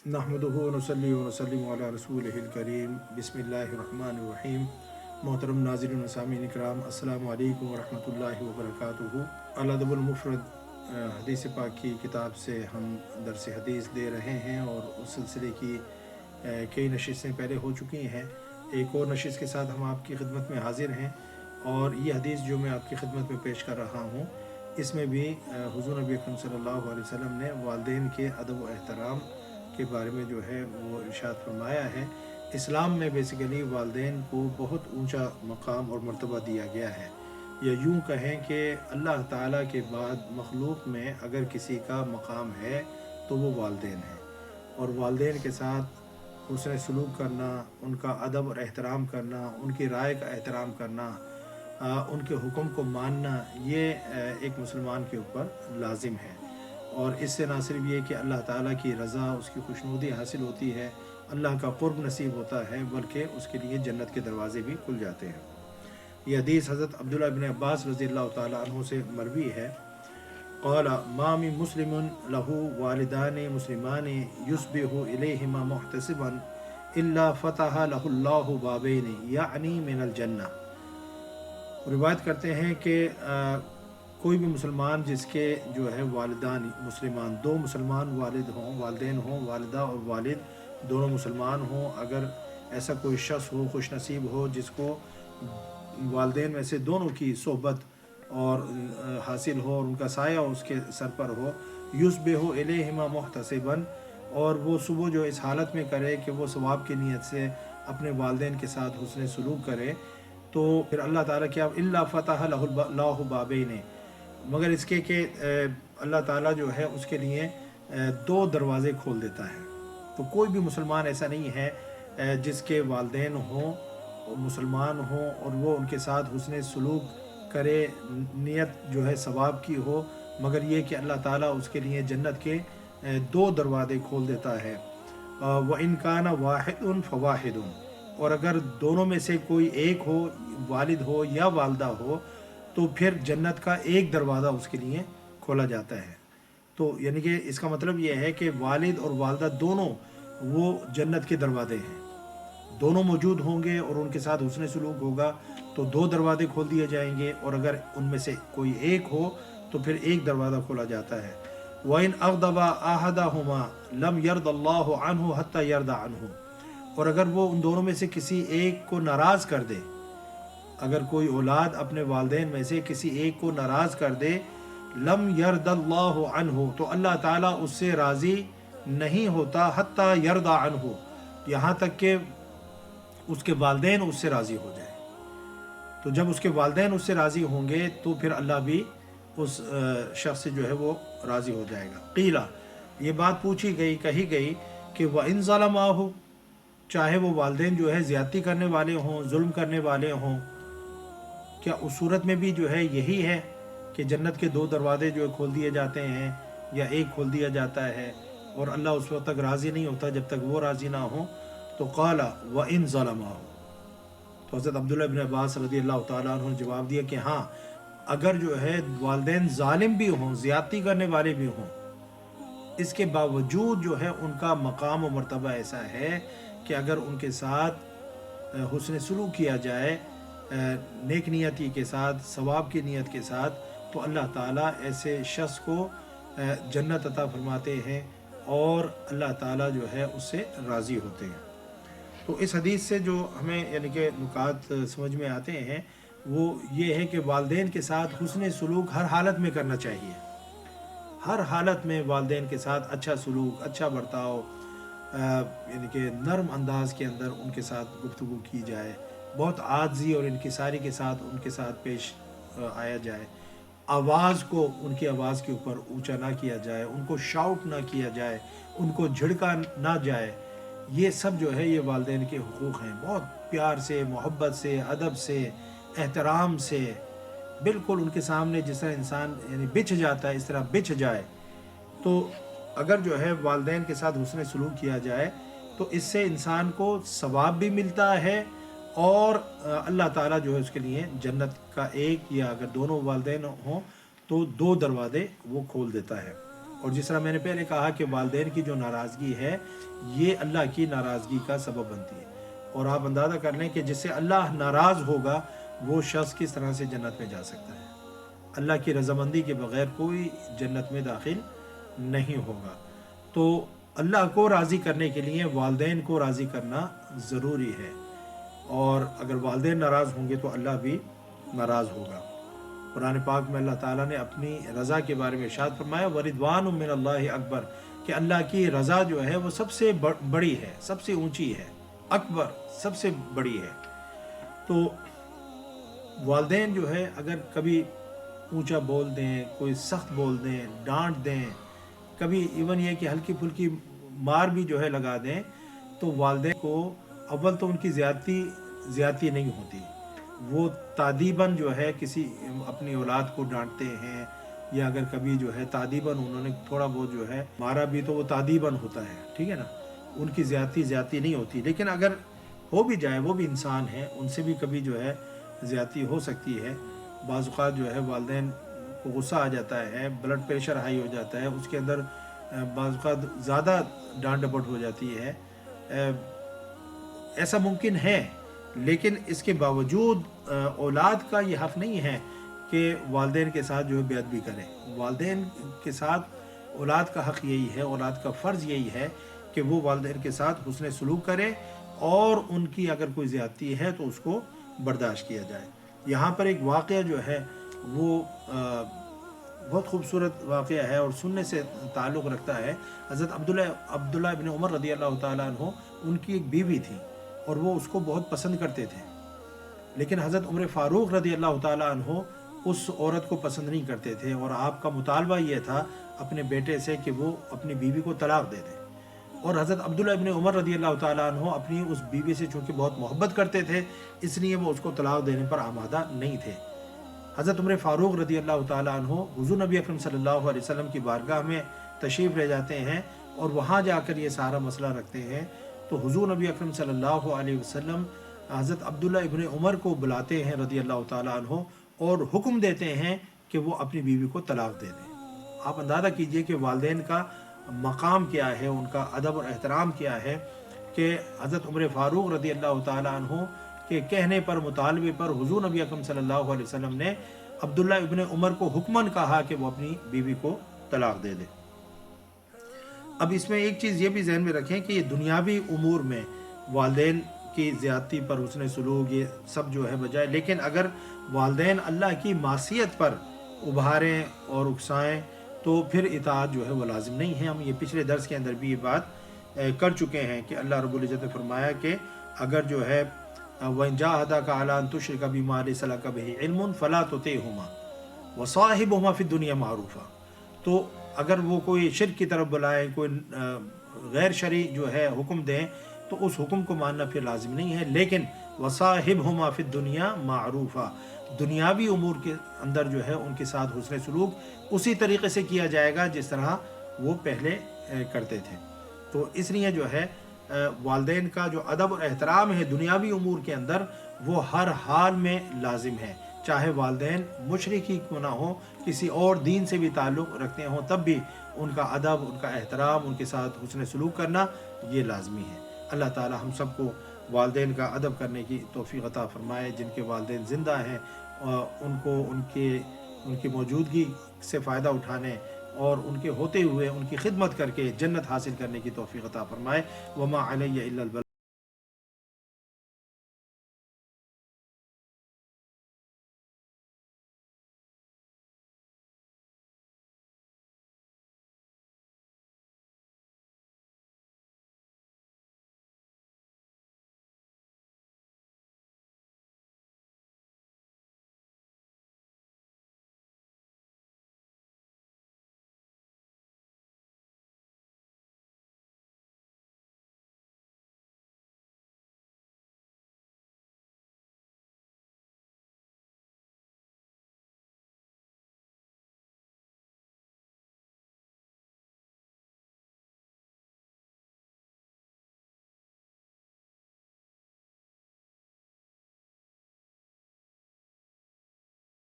نحمدہ ونصلی ونسلم علی رسولہ الکریم بسم اللہ الرحمن الرحیم۔ محترم ناظرین و سامعین کرام، السلام علیکم ورحمۃ اللہ وبرکاتہ۔ الادب المفرد حدیث پاک کی کتاب سے ہم درس حدیث دے رہے ہیں اور اس سلسلے کی کئی نشستیں پہلے ہو چکی ہیں۔ ایک اور نشست کے ساتھ ہم آپ کی خدمت میں حاضر ہیں، اور یہ حدیث جو میں آپ کی خدمت میں پیش کر رہا ہوں، اس میں بھی حضور نبی اکرم صلی اللہ علیہ وسلم نے والدین کے ادب و احترام کے بارے میں جو ہے وہ ارشاد فرمایا ہے۔ اسلام میں بیسیکلی والدین کو بہت اونچا مقام اور مرتبہ دیا گیا ہے، یا یوں کہیں کہ اللہ تعالیٰ کے بعد مخلوق میں اگر کسی کا مقام ہے تو وہ والدین ہیں، اور والدین کے ساتھ حسن سلوک کرنا، ان کا ادب اور احترام کرنا، ان کی رائے کا احترام کرنا، ان کے حکم کو ماننا، یہ ایک مسلمان کے اوپر لازم ہے۔ اور اس سے نہ صرف یہ کہ اللہ تعالیٰ کی رضا، اس کی خوشنودی حاصل ہوتی ہے، اللہ کا قرب نصیب ہوتا ہے، بلکہ اس کے لیے جنت کے دروازے بھی کھل جاتے ہیں۔ یہ حدیث حضرت عبداللہ بن عباس رضی اللہ تعالیٰ عنہ سے مروی ہے۔ قال ما من مسلم له والدان مسلمان يصبح إليهما محتسبا إلا فتح له الله بابين يعني من الجنة۔ روایت کرتے ہیں کہ کوئی بھی مسلمان جس کے جو ہے والدان مسلمان، دو مسلمان والد ہوں، والدین ہوں، والدہ اور والد دونوں مسلمان ہوں، اگر ایسا کوئی شخص ہو، خوش نصیب ہو، جس کو والدین میں سے دونوں کی صحبت اور حاصل ہو اور ان کا سایہ اس کے سر پر ہو، یصبح الیہما محتسبا، اور وہ صبح جو اس حالت میں کرے کہ وہ ثواب کی نیت سے اپنے والدین کے ساتھ حسن سلوک کرے، تو پھر اللہ تعالیٰ کیا الا فتح لہ اللہ بابین، مگر اس کے کہ اللہ تعالیٰ جو ہے اس کے لیے دو دروازے کھول دیتا ہے۔ تو کوئی بھی مسلمان ایسا نہیں ہے جس کے والدین ہوں، مسلمان ہوں، اور وہ ان کے ساتھ حسن سلوک کرے، نیت جو ہے ثواب کی ہو، مگر یہ کہ اللہ تعالیٰ اس کے لیے جنت کے دو دروازے کھول دیتا ہے۔ وَإِنْ كَانَ وَاحِدٌ فَوَاحِدٌ، اور اگر دونوں میں سے کوئی ایک ہو، والد ہو یا والدہ ہو، تو پھر جنت کا ایک دروازہ اس کے لیے کھولا جاتا ہے۔ تو یعنی کہ اس کا مطلب یہ ہے کہ والد اور والدہ دونوں وہ جنت کے دروازے ہیں، دونوں موجود ہوں گے اور ان کے ساتھ حسن سلوک ہوگا تو دو دروازے کھول دیے جائیں گے، اور اگر ان میں سے کوئی ایک ہو تو پھر ایک دروازہ کھولا جاتا ہے۔ وَإِنْ أَغْضَبَ أَحَدَهُمَا لَمْ يَرْضَ اللَّهُ عَنْهُ حَتَّى يَرْضَ عَنْهُ، اور اگر وہ ان دونوں میں سے کسی ایک کو ناراض کر دے، اگر کوئی اولاد اپنے والدین میں سے کسی ایک کو ناراض کر دے، لم یرد اللہ عنہ، تو اللہ تعالیٰ اس سے راضی نہیں ہوتا، حتی یرد عنہ، یہاں تک کہ اس کے والدین اس سے راضی ہو جائے۔ تو جب اس کے والدین اس سے راضی ہوں گے تو پھر اللہ بھی اس شخص سے جو ہے وہ راضی ہو جائے گا۔ قیلہ، یہ بات پوچھی گئی، کہی گئی کہ وَإِنْ ظَلَمَاهُ، چاہے وہ والدین جو ہے زیادتی کرنے والے ہوں، ظلم کرنے والے ہوں، کیا اس صورت میں بھی جو ہے یہی ہے کہ جنت کے دو دروازے جو کھول دیے جاتے ہیں یا ایک کھول دیا جاتا ہے، اور اللہ اس وقت تک راضی نہیں ہوتا جب تک وہ راضی نہ ہوں؟ تو قال وَإِنْ ظَلَمَاهُ، تو حضرت عبداللہ بن عباس رضی اللہ تعالیٰ عنہ نے جواب دیا کہ ہاں، اگر جو ہے والدین ظالم بھی ہوں، زیادتی کرنے والے بھی ہوں، اس کے باوجود جو ہے ان کا مقام و مرتبہ ایسا ہے کہ اگر ان کے ساتھ حسن سلوک کیا جائے، نیک نیتی کے ساتھ، ثواب کی نیت کے ساتھ، تو اللہ تعالیٰ ایسے شخص کو جنت عطا فرماتے ہیں، اور اللہ تعالیٰ جو ہے اس سے راضی ہوتے ہیں۔ تو اس حدیث سے جو ہمیں یعنی کہ نکات سمجھ میں آتے ہیں وہ یہ ہے کہ والدین کے ساتھ حسن سلوک ہر حالت میں کرنا چاہیے، ہر حالت میں والدین کے ساتھ اچھا سلوک، اچھا برتاؤ، یعنی کہ نرم انداز کے اندر ان کے ساتھ گفتگو کی جائے، بہت عاجزی اور انکساری کے ساتھ ان کے ساتھ پیش آیا جائے، آواز کو ان کی آواز کے اوپر اونچا نہ کیا جائے، ان کو شاؤٹ نہ کیا جائے، ان کو جھڑکا نہ جائے۔ یہ سب جو ہے یہ والدین کے حقوق ہیں، بہت پیار سے، محبت سے، ادب سے، احترام سے، بالکل ان کے سامنے جس طرح انسان یعنی بچھ جاتا ہے اس طرح بچھ جائے۔ تو اگر جو ہے والدین کے ساتھ حسن سلوک کیا جائے تو اس سے انسان کو ثواب بھی ملتا ہے، اور اللہ تعالیٰ جو ہے اس کے لیے جنت کا ایک یا اگر دونوں والدین ہوں تو دو دروازے وہ کھول دیتا ہے۔ اور جس طرح میں نے پہلے کہا کہ والدین کی جو ناراضگی ہے یہ اللہ کی ناراضگی کا سبب بنتی ہے، اور آپ اندازہ کر لیں کہ جس سے اللہ ناراض ہوگا وہ شخص کس طرح سے جنت میں جا سکتا ہے۔ اللہ کی رضامندی کے بغیر کوئی جنت میں داخل نہیں ہوگا۔ تو اللہ کو راضی کرنے کے لیے والدین کو راضی کرنا ضروری ہے، اور اگر والدین ناراض ہوں گے تو اللہ بھی ناراض ہوگا۔ قرآن پاک میں اللہ تعالیٰ نے اپنی رضا کے بارے میں ارشاد فرمایا وَرِضْوَانٌ مِّنَ اللَّهِ اکبر، کہ اللہ کی رضا جو ہے وہ سب سے بڑی ہے، سب سے اونچی ہے، اکبر سب سے بڑی ہے۔ تو والدین جو ہے اگر کبھی اونچا بول دیں، کوئی سخت بول دیں، ڈانٹ دیں، کبھی ایون یہ کہ ہلکی پھلکی مار بھی جو ہے لگا دیں، تو والدین کو اول تو ان کی زیادتی نہیں ہوتی، وہ تادیباً جو ہے کسی اپنی اولاد کو ڈانٹتے ہیں، یا اگر کبھی جو ہے تادیباً انہوں نے تھوڑا بہت جو ہے مارا بھی تو وہ تادیباً ہوتا ہے، ٹھیک ہے نا، ان کی زیادتی نہیں ہوتی۔ لیکن اگر ہو بھی جائے، وہ بھی انسان ہیں، ان سے بھی کبھی جو ہے زیادتی ہو سکتی ہے۔ بعض اوقات جو ہے والدین کو غصہ آ جاتا ہے، بلڈ پریشر ہائی ہو جاتا ہے، اس کے اندر بعض اوقات زیادہ ڈانٹ ڈپٹ ہو جاتی ہے، ایسا ممکن ہے۔ لیکن اس کے باوجود اولاد کا یہ حق نہیں ہے کہ والدین کے ساتھ جو ہے بے ادبی کرے۔ والدین کے ساتھ اولاد کا حق یہی ہے، اولاد کا فرض یہی ہے کہ وہ والدین کے ساتھ حسن سلوک کرے، اور ان کی اگر کوئی زیادتی ہے تو اس کو برداشت کیا جائے۔ یہاں پر ایک واقعہ جو ہے وہ بہت خوبصورت واقعہ ہے اور سننے سے تعلق رکھتا ہے۔ حضرت عبداللہ ابن عمر رضی اللہ تعالیٰ عنہ، ان کی ایک بیوی تھی اور وہ اس کو بہت پسند کرتے تھے، لیکن حضرت عمر فاروق رضی اللہ تعالیٰ عنہ اس عورت کو پسند نہیں کرتے تھے، اور آپ کا مطالبہ یہ تھا اپنے بیٹے سے کہ وہ اپنی بیوی کو طلاق دے دیں، اور حضرت عبداللہ ابن عمر رضی اللہ تعالیٰ عنہ اپنی اس بیوی سے چونکہ بہت محبت کرتے تھے، اس لیے وہ اس کو طلاق دینے پر آمادہ نہیں تھے۔ حضرت عمر فاروق رضی اللہ تعالیٰ عنہ حضور نبی اکرم صلی اللہ علیہ وسلم کی بارگاہ میں تشریف لے جاتے ہیں، اور وہاں جا کر یہ سارا مسئلہ رکھتے ہیں۔ تو حضور نبی اکرم صلی اللہ علیہ وسلم حضرت عبداللہ ابن عمر کو بلاتے ہیں رضی اللہ تعالیٰ عنہ، اور حکم دیتے ہیں کہ وہ اپنی بیوی کو طلاق دے دیں۔ آپ اندازہ کیجئے کہ والدین کا مقام کیا ہے، ان کا ادب اور احترام کیا ہے، کہ حضرت عمر فاروق رضی اللہ تعالیٰ عنہ کے کہنے پر، مطالبے پر، حضور نبی اکرم صلی اللہ علیہ وسلم نے عبداللہ ابن عمر کو حکماً کہا کہ وہ اپنی بیوی کو طلاق دے دے۔ اب اس میں ایک چیز یہ بھی ذہن میں رکھیں کہ یہ دنیاوی امور میں والدین کی زیادتی پر حسن سلوک یہ سب جو ہے بجائے، لیکن اگر والدین اللہ کی معصیت پر ابھاریں اور اکسائیں تو پھر اطاعت جو ہے وہ لازم نہیں ہے۔ ہم یہ پچھلے درس کے اندر بھی یہ بات کر چکے ہیں کہ اللہ رب العزت نے فرمایا کہ اگر جو ہے وَإِن جَاهَدَاكَ عَلَىٰ أَن تُشْرِكَ بِمَا لَيْسَ لَكَ بِهِ عِلْمٌ فَلَا تُطِعْهُمَا وَصَاحِبْهُمَا فِي الدُّنْيَا مَعْرُوفًا۔ تو اگر وہ کوئی شرک کی طرف بلائیں، کوئی غیر شرعی جو ہے حکم دیں، تو اس حکم کو ماننا پھر لازم نہیں ہے، لیکن وَصَاحِبْهُمَا فِي الدُّنْيَا مَعْرُوفًا، دنیاوی امور کے اندر جو ہے ان کے ساتھ حسن سلوک اسی طریقے سے کیا جائے گا جس طرح وہ پہلے کرتے تھے۔ تو اس لیے جو ہے والدین کا جو ادب اور احترام ہے دنیاوی امور کے اندر وہ ہر حال میں لازم ہے، چاہے والدین مشرک ہی کیوں نہ ہوں، کسی اور دین سے بھی تعلق رکھتے ہوں، تب بھی ان کا ادب، ان کا احترام، ان کے ساتھ حسن سلوک کرنا یہ لازمی ہے۔ اللہ تعالی ہم سب کو والدین کا ادب کرنے کی توفیق عطا فرمائے۔ جن کے والدین زندہ ہیں ان کو ان کی موجودگی سے فائدہ اٹھانے اور ان کے ہوتے ہوئے ان کی خدمت کر کے جنت حاصل کرنے کی توفیق عطا فرمائے۔ وما علی الا البلاغ۔